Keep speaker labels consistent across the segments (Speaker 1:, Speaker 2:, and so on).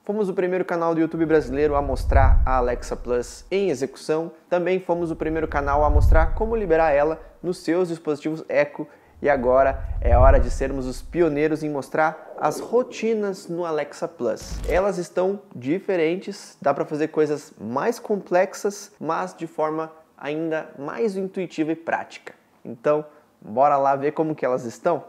Speaker 1: Fomos o primeiro canal do YouTube brasileiro a mostrar a Alexa Plus em execução. Também fomos o primeiro canal a mostrar como liberar ela nos seus dispositivos Echo. E agora é hora de sermos os pioneiros em mostrar as rotinas no Alexa Plus. Elas estão diferentes, dá para fazer coisas mais complexas, mas de forma ainda mais intuitiva e prática. Então, bora lá ver como que elas estão?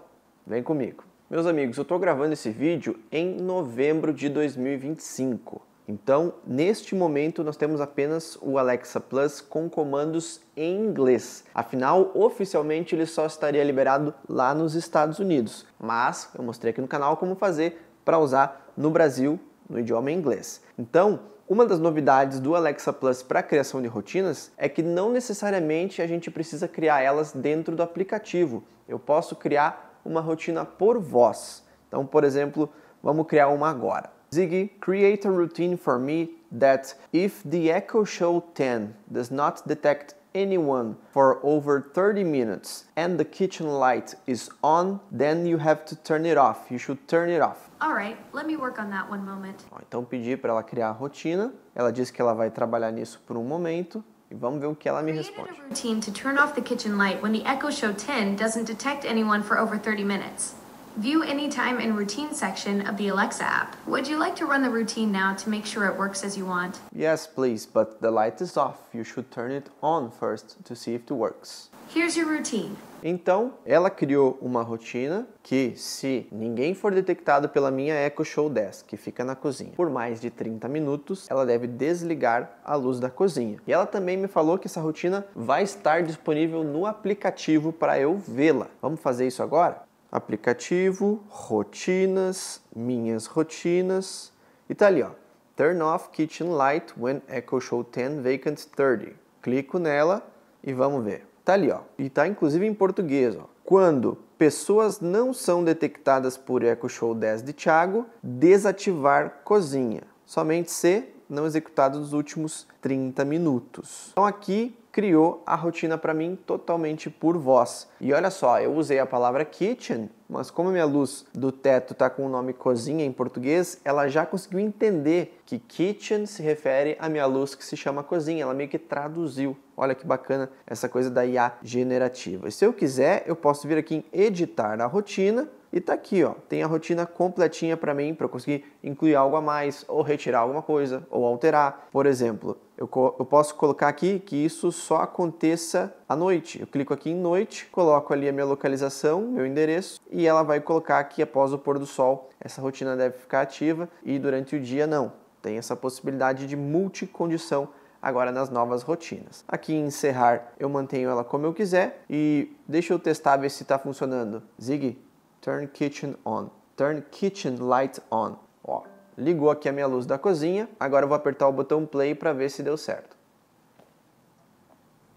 Speaker 1: Vem comigo. Meus amigos, eu estou gravando esse vídeo em novembro de 2025. Então, neste momento, nós temos apenas o Alexa Plus com comandos em inglês. Afinal, oficialmente, ele só estaria liberado lá nos Estados Unidos. Mas, eu mostrei aqui no canal como fazer para usar no Brasil, no idioma inglês. Então, uma das novidades do Alexa Plus para a criação de rotinas é que não necessariamente a gente precisa criar elas dentro do aplicativo. Eu posso criar uma rotina por voz. Então, por exemplo, vamos criar uma agora. Ziggy, create a routine for me that if the Echo Show 10 does not detect anyone for over 30 minutes and the kitchen light is on, then you have to turn it off. You should turn it off.
Speaker 2: Alright, let me work on that one moment.
Speaker 1: Então pedi para ela criar a rotina. Ela disse que ela vai trabalhar nisso por um momento. E vamos ver o que ela me responde.
Speaker 2: Created a routine to turn off the kitchen light when the Echo Show 10 doesn't detect anyone for over 30 minutes. View Anytime and Routine section of the Alexa app. Would you like to run the routine now to make sure it works as you want?
Speaker 1: Yes, please, but the light is off. You should turn it on first to see if it works.
Speaker 2: Here's your routine.
Speaker 1: Então, ela criou uma rotina que, se ninguém for detectado pela minha Echo Show 10, que fica na cozinha, por mais de 30 minutos, ela deve desligar a luz da cozinha. E ela também me falou que essa rotina vai estar disponível no aplicativo para eu vê-la. Vamos fazer isso agora? Aplicativo, rotinas, minhas rotinas, e tá ali, ó. Turn off kitchen light when Echo Show 10 vacant 30. Clico nela e vamos ver. Tá ali, ó. E tá inclusive em português, ó. Quando pessoas não são detectadas por Echo Show 10 de Thiago, desativar cozinha. Somente se não executado nos últimos 30 minutos. Então aqui criou a rotina para mim totalmente por voz. E olha só, eu usei a palavra kitchen, mas como a minha luz do teto está com o nome cozinha em português, ela já conseguiu entender que kitchen se refere à minha luz que se chama cozinha. Ela meio que traduziu. Olha que bacana essa coisa da IA generativa. E se eu quiser, eu posso vir aqui em editar a rotina. E tá aqui, ó, tem a rotina completinha para mim, para eu conseguir incluir algo a mais, ou retirar alguma coisa, ou alterar. Por exemplo, eu posso colocar aqui que isso só aconteça à noite. Eu clico aqui em noite, coloco ali a minha localização, meu endereço, e ela vai colocar aqui após o pôr do sol. Essa rotina deve ficar ativa e durante o dia não. Tem essa possibilidade de multicondição agora nas novas rotinas. Aqui em encerrar, eu mantenho ela como eu quiser e deixa eu testar, ver se está funcionando. Ziggy, turn kitchen on. Turn kitchen light on. Ó, ligou aqui a minha luz da cozinha. Agora eu vou apertar o botão play para ver se deu certo.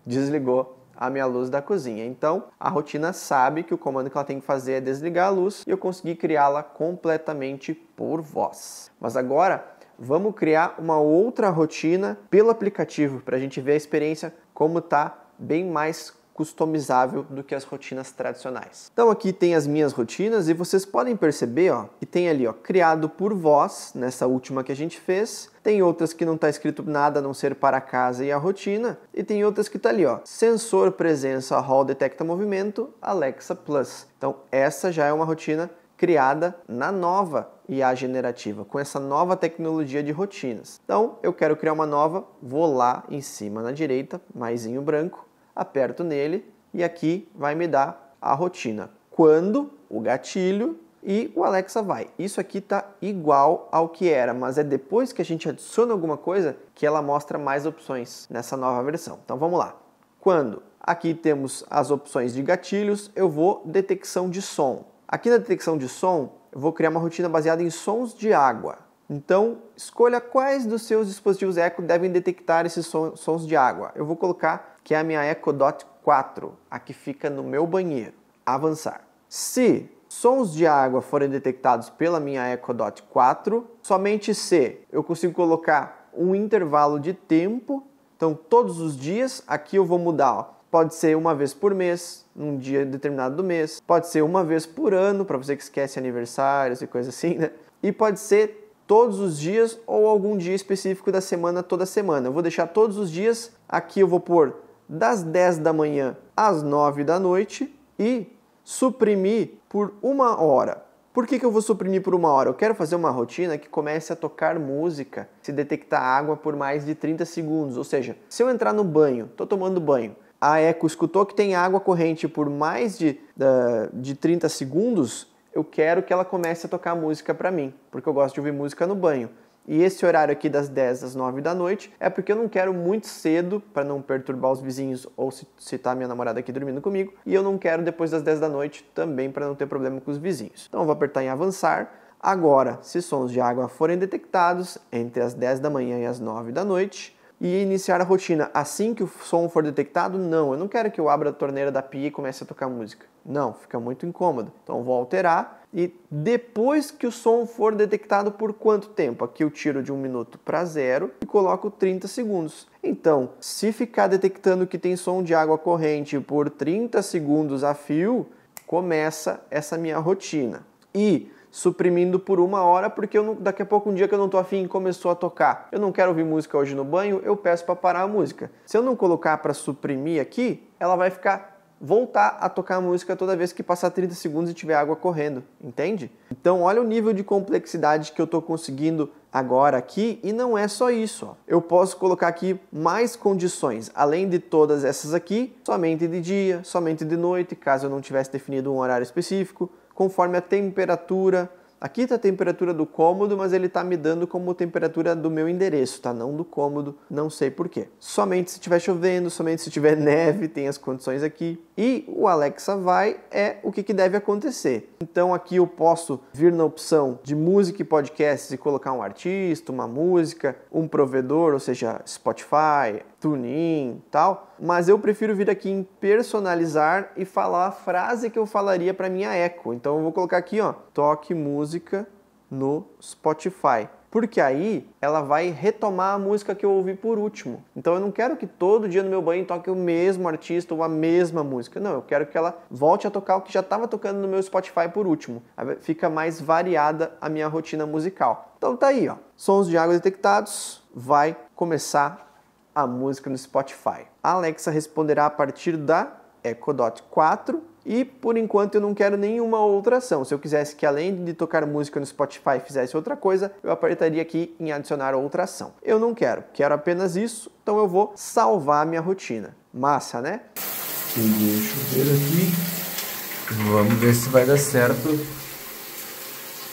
Speaker 1: Desligou a minha luz da cozinha. Então, a rotina sabe que o comando que ela tem que fazer é desligar a luz e eu consegui criá-la completamente por voz. Mas agora, vamos criar uma outra rotina pelo aplicativo para a gente ver a experiência como tá bem mais customizável do que as rotinas tradicionais. Então aqui tem as minhas rotinas e vocês podem perceber, ó, que tem ali, ó, criado por voz, nessa última que a gente fez. Tem outras que não está escrito nada a não ser para casa e a rotina. E tem outras que tá ali, ó, sensor presença hall detecta movimento, Alexa Plus. Então essa já é uma rotina criada na nova IA generativa, com essa nova tecnologia de rotinas. Então eu quero criar uma nova, vou lá em cima na direita, maisinho branco, aperto nele e aqui vai me dar a rotina. Quando, o gatilho e o Alexa vai. Isso aqui está igual ao que era, mas é depois que a gente adiciona alguma coisa que ela mostra mais opções nessa nova versão. Então vamos lá. Quando? Aqui temos as opções de gatilhos, eu vou detecção de som. Aqui na detecção de som, eu vou criar uma rotina baseada em sons de água. Então, escolha quais dos seus dispositivos Echo devem detectar esses sons de água. Eu vou colocar que é a minha Echo Dot 4, a que fica no meu banheiro. Avançar. Se sons de água forem detectados pela minha Echo Dot 4, somente se eu consigo colocar um intervalo de tempo, então todos os dias, aqui eu vou mudar, ó. Pode ser uma vez por mês, num dia determinado do mês, pode ser uma vez por ano, para você que esquece aniversários e coisa assim, né? E pode ser todos os dias ou algum dia específico da semana, toda semana. Eu vou deixar todos os dias, aqui eu vou pôr das 10 da manhã às 9 da noite e suprimir por 1 hora. Por que eu vou suprimir por 1 hora? Eu quero fazer uma rotina que comece a tocar música, se detectar água por mais de 30 segundos. Ou seja, se eu entrar no banho, estou tomando banho, a Echo escutou que tem água corrente por mais de 30 segundos, eu quero que ela comece a tocar música para mim, porque eu gosto de ouvir música no banho. E esse horário aqui das 10 às 9 da noite é porque eu não quero muito cedo para não perturbar os vizinhos ou se tá minha namorada aqui dormindo comigo. E eu não quero depois das 10 da noite também para não ter problema com os vizinhos. Então eu vou apertar em avançar. Agora, se sons de água forem detectados entre as 10 da manhã e as 9 da noite, e iniciar a rotina assim que o som for detectado, não. Eu não quero que eu abra a torneira da pia e comece a tocar música. Não, fica muito incômodo. Então eu vou alterar e depois que o som for detectado por quanto tempo? Aqui eu tiro de 1 minuto para 0 e coloco 30 segundos. Então, se ficar detectando que tem som de água corrente por 30 segundos a fio, começa essa minha rotina. E suprimindo por 1 hora, porque daqui a pouco, um dia que eu não estou afim, começou a tocar. Eu não quero ouvir música hoje no banho, eu peço para parar a música. Se eu não colocar para suprimir aqui, ela vai voltar a tocar a música toda vez que passar 30 segundos e tiver água correndo, entende? Então olha o nível de complexidade que eu estou conseguindo agora aqui, e não é só isso. Ó. Eu posso colocar aqui mais condições, além de todas essas aqui, somente de dia, somente de noite, caso eu não tivesse definido um horário específico, conforme a temperatura. Aqui está a temperatura do cômodo, mas ele está me dando como temperatura do meu endereço, tá? Não do cômodo, não sei porquê. Somente se estiver chovendo, somente se tiver neve, tem as condições aqui. E o Alexa Vai é o que deve acontecer. Então aqui eu posso vir na opção de música e podcasts e colocar um artista, uma música, um provedor, ou seja, Spotify, TuneIn, tal. Mas eu prefiro vir aqui em personalizar e falar a frase que eu falaria para minha Echo. Então eu vou colocar aqui, ó, toque música no Spotify. Porque aí ela vai retomar a música que eu ouvi por último. Então eu não quero que todo dia no meu banho toque o mesmo artista ou a mesma música. Não, eu quero que ela volte a tocar o que já estava tocando no meu Spotify por último. Aí fica mais variada a minha rotina musical. Então tá aí, ó. Sons de água detectados, vai começar a música no Spotify. A Alexa responderá a partir da Echo Dot 4 e por enquanto eu não quero nenhuma outra ação. Se eu quisesse que além de tocar música no Spotify fizesse outra coisa, eu apertaria aqui em adicionar outra ação. Eu não quero apenas isso, então eu vou salvar a minha rotina. Massa, né?
Speaker 3: Peguei o chuveiro aqui. Vamos ver se vai dar certo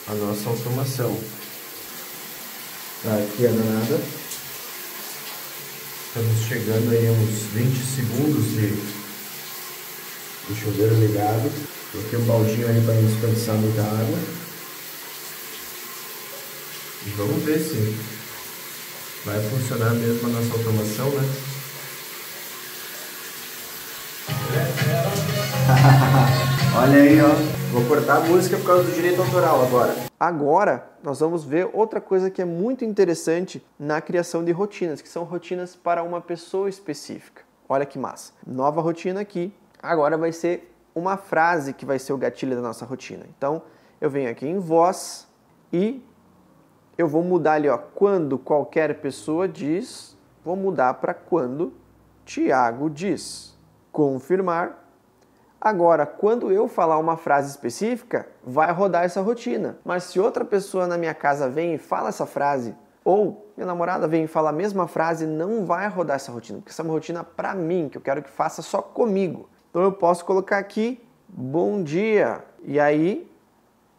Speaker 3: a nossa automação. Tá aqui a danada. Estamos chegando aí a uns 20 segundos de chuveiro ligado. Coloquei um baldinho aí para não desperdiçar muita água. E vamos ver se vai funcionar mesmo a nossa automação, né? Olha aí, ó. Vou cortar a música por causa do direito autoral agora.
Speaker 1: Agora, nós vamos ver outra coisa que é muito interessante na criação de rotinas, que são rotinas para uma pessoa específica. Olha que massa. Nova rotina aqui. Agora vai ser uma frase que vai ser o gatilho da nossa rotina. Então, eu venho aqui em voz e eu vou mudar ali, ó, quando qualquer pessoa diz, vou mudar para quando Tiago diz. Confirmar. Agora, quando eu falar uma frase específica, vai rodar essa rotina. Mas se outra pessoa na minha casa vem e fala essa frase, ou minha namorada vem e fala a mesma frase, não vai rodar essa rotina, porque essa é uma rotina para mim, que eu quero que faça só comigo. Então eu posso colocar aqui, bom dia, e aí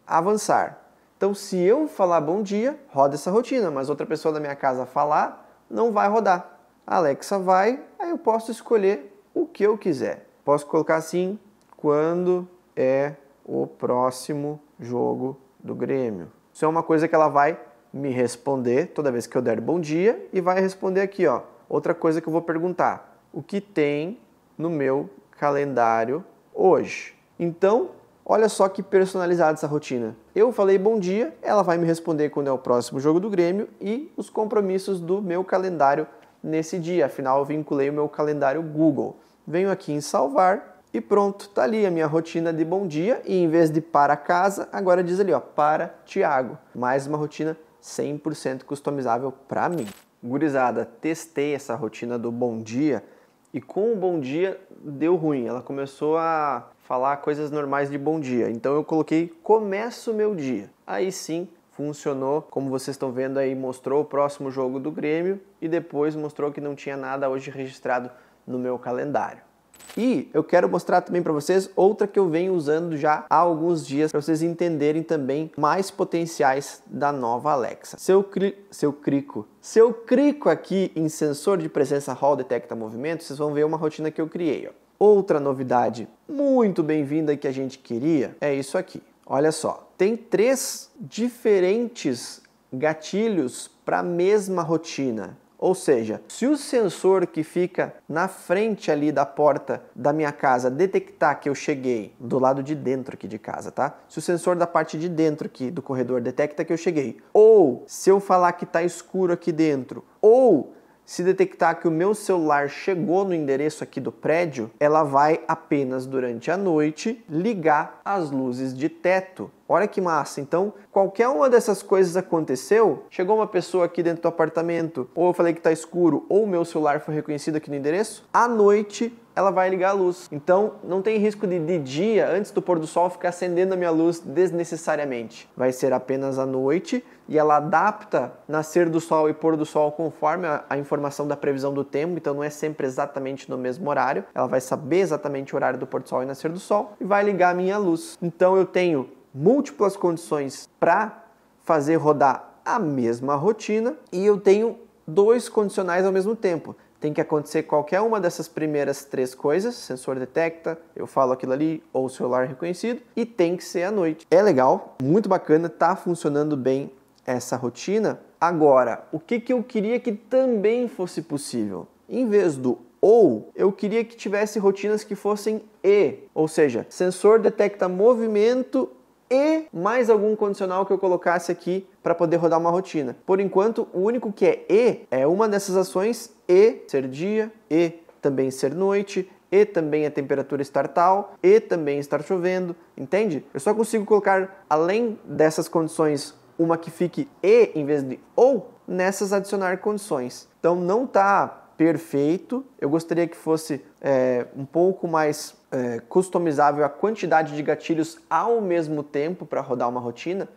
Speaker 1: avançar. Então se eu falar bom dia, roda essa rotina, mas outra pessoa da minha casa falar, não vai rodar. A Alexa vai, aí eu posso escolher o que eu quiser. Posso colocar assim, quando é o próximo jogo do Grêmio. Isso é uma coisa que ela vai me responder toda vez que eu der bom dia e vai responder aqui, ó. Outra coisa que eu vou perguntar, o que tem no meu calendário hoje? Então, olha só que personalizada essa rotina. Eu falei bom dia, ela vai me responder quando é o próximo jogo do Grêmio e os compromissos do meu calendário nesse dia. Afinal, eu vinculei o meu calendário Google. Venho aqui em salvar e pronto, tá ali a minha rotina de bom dia e em vez de para casa, agora diz ali, ó, para Tiago. Mais uma rotina 100% customizável para mim. Gurizada, testei essa rotina do bom dia e com o bom dia deu ruim. Ela começou a falar coisas normais de bom dia. Então eu coloquei começo o meu dia. Aí sim funcionou, como vocês estão vendo aí, mostrou o próximo jogo do Grêmio e depois mostrou que não tinha nada hoje registrado no meu calendário. E eu quero mostrar também para vocês outra que eu venho usando já há alguns dias para vocês entenderem também mais potenciais da nova Alexa. Se eu clico aqui em sensor de presença Hall detecta movimento, vocês vão ver uma rotina que eu criei. Ó. Outra novidade muito bem-vinda que a gente queria é isso aqui. Olha só, tem 3 diferentes gatilhos para a mesma rotina. Ou seja, se o sensor que fica na frente ali da porta da minha casa detectar que eu cheguei do lado de dentro aqui de casa, tá? Se o sensor da parte de dentro aqui do corredor detecta que eu cheguei, ou se eu falar que tá escuro aqui dentro, ou se detectar que o meu celular chegou no endereço aqui do prédio, ela vai apenas durante a noite ligar as luzes de teto. Olha que massa! Então, qualquer uma dessas coisas aconteceu, chegou uma pessoa aqui dentro do apartamento, ou eu falei que está escuro, ou o meu celular foi reconhecido aqui no endereço, à noite ela vai ligar a luz. Então, não tem risco de dia, antes do pôr do sol, ficar acendendo a minha luz desnecessariamente. Vai ser apenas à noite e ela adapta nascer do sol e pôr do sol conforme a informação da previsão do tempo, então não é sempre exatamente no mesmo horário. Ela vai saber exatamente o horário do pôr do sol e nascer do sol e vai ligar a minha luz. Então, eu tenho múltiplas condições para fazer rodar a mesma rotina e eu tenho 2 condicionais ao mesmo tempo. Tem que acontecer qualquer uma dessas primeiras 3 coisas, sensor detecta, eu falo aquilo ali, ou celular reconhecido, e tem que ser à noite. É legal, muito bacana, tá funcionando bem essa rotina. Agora, o que eu queria que também fosse possível? Em vez do ou, eu queria que tivesse rotinas que fossem e, ou seja, sensor detecta movimento e mais algum condicional que eu colocasse aqui para poder rodar uma rotina. Por enquanto, o único que é e é uma dessas ações, e ser dia, e também ser noite, e também a temperatura estar tal, e também estar chovendo, entende? Eu só consigo colocar, além dessas condições, uma que fique e em vez de ou, nessas adicionar condições. Então não está perfeito, eu gostaria que fosse um pouco mais customizável a quantidade de gatilhos ao mesmo tempo para rodar uma rotina.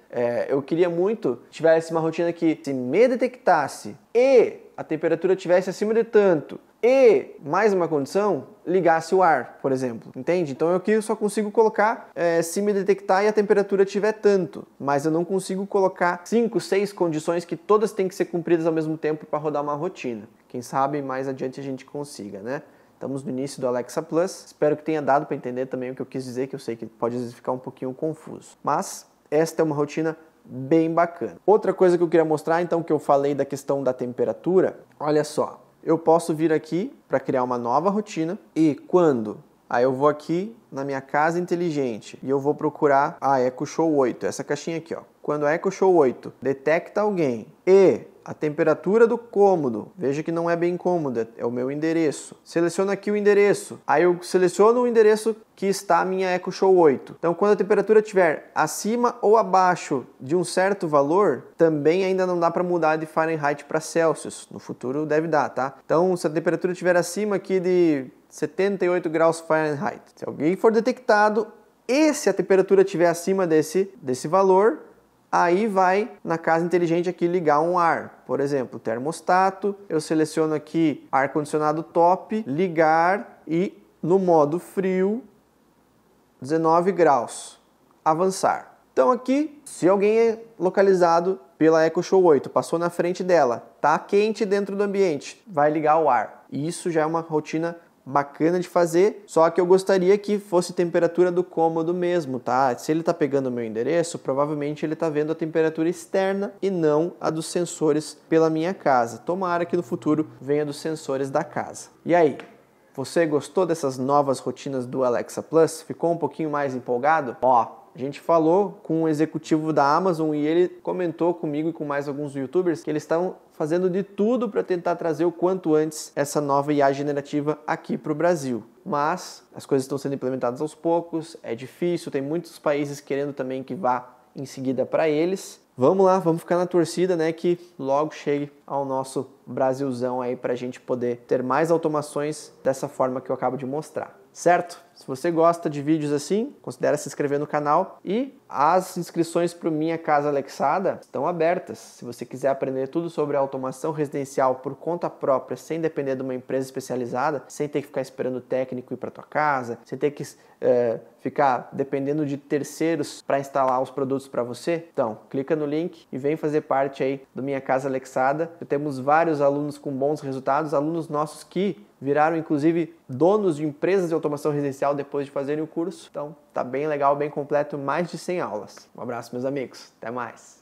Speaker 1: Eu queria muito que tivesse uma rotina que se me detectasse e a temperatura estivesse acima de tanto e mais uma condição, ligasse o ar, por exemplo, entende? Então aqui eu só consigo colocar se me detectar e a temperatura tiver tanto, mas eu não consigo colocar 5, 6 condições que todas têm que ser cumpridas ao mesmo tempo para rodar uma rotina. Quem sabe mais adiante a gente consiga, né? Estamos no início do Alexa Plus, espero que tenha dado para entender também o que eu quis dizer, que eu sei que pode às vezes ficar um pouquinho confuso, mas esta é uma rotina bem bacana. Outra coisa que eu queria mostrar, então, que eu falei da questão da temperatura, olha só, eu posso vir aqui para criar uma nova rotina e quando? Aí eu vou aqui na minha casa inteligente e eu vvou procurar a Echo Show 8, essa caixinha aqui, ó. Quando a Echo Show 8 detecta alguém e a temperatura do cômodo, veja que não é bem cômoda, é o meu endereço. Seleciono aqui o endereço, aí eu seleciono o endereço que está a minha Echo Show 8. Então, quando a temperatura estiver acima ou abaixo de um certo valor, também ainda não dá para mudar de Fahrenheit para Celsius. No futuro deve dar, tá? Então, se a temperatura estiver acima aqui de 78 graus Fahrenheit, se alguém for detectado e se a temperatura estiver acima desse valor, aí vai na casa inteligente aqui ligar um ar, por exemplo, termostato, eu seleciono aqui ar-condicionado top, ligar e no modo frio, 19 graus, avançar. Então aqui, se alguém é localizado pela Echo Show 8, passou na frente dela, tá quente dentro do ambiente, vai ligar o ar. E isso já é uma rotina bacana de fazer, só que eu gostaria que fosse temperatura do cômodo mesmo, tá? Se ele tá pegando o meu endereço, provavelmente ele tá vendo a temperatura externa e não a dos sensores pela minha casa. Tomara que no futuro venha dos sensores da casa. E aí, você gostou dessas novas rotinas do Alexa Plus? Ficou um pouquinho mais empolgado? Ó, a gente falou com um executivo da Amazon e ele comentou comigo e com mais alguns YouTubers que eles estão fazendo de tudo para tentar trazer o quanto antes essa nova IA generativa aqui para o Brasil. Mas as coisas estão sendo implementadas aos poucos, é difícil, tem muitos países querendo também que vá em seguida para eles. Vamos lá, vamos ficar na torcida, né, que logo chegue ao nosso Brasilzão aí para a gente poder ter mais automações dessa forma que eu acabo de mostrar, certo? Se você gosta de vídeos assim, considere se inscrever no canal e as inscrições para Minha Casa Alexada estão abertas. Se você quiser aprender tudo sobre automação residencial por conta própria, sem depender de uma empresa especializada, sem ter que ficar esperando o técnico ir para tua casa, sem ter que ficar dependendo de terceiros para instalar os produtos para você, então clica no link e vem fazer parte aí do Minha Casa Alexada. Temos vários alunos com bons resultados, alunos nossos que viraram inclusive donos de empresas de automação residencial depois de fazerem o curso. Então tá bem legal, bem completo, mais de 100 aulas. Um abraço, meus amigos, até mais!